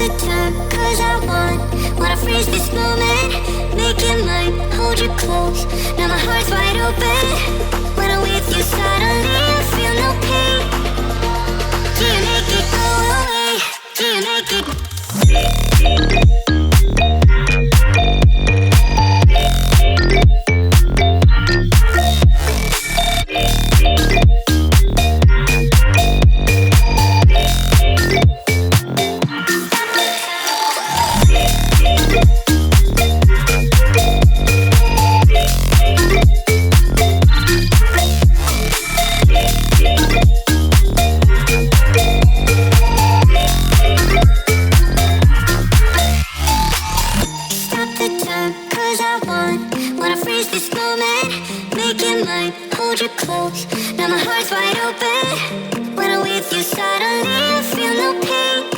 the time, cause I wanna freeze this moment. Make it mine, hold you close. Now my heart's wide open. When I'm with you, suddenly I feel no pain. Do you make it go away? Do you make it? Wanna freeze this moment, make it mine, hold you close. Now my heart's wide open. When I'm with you, suddenly I feel no pain.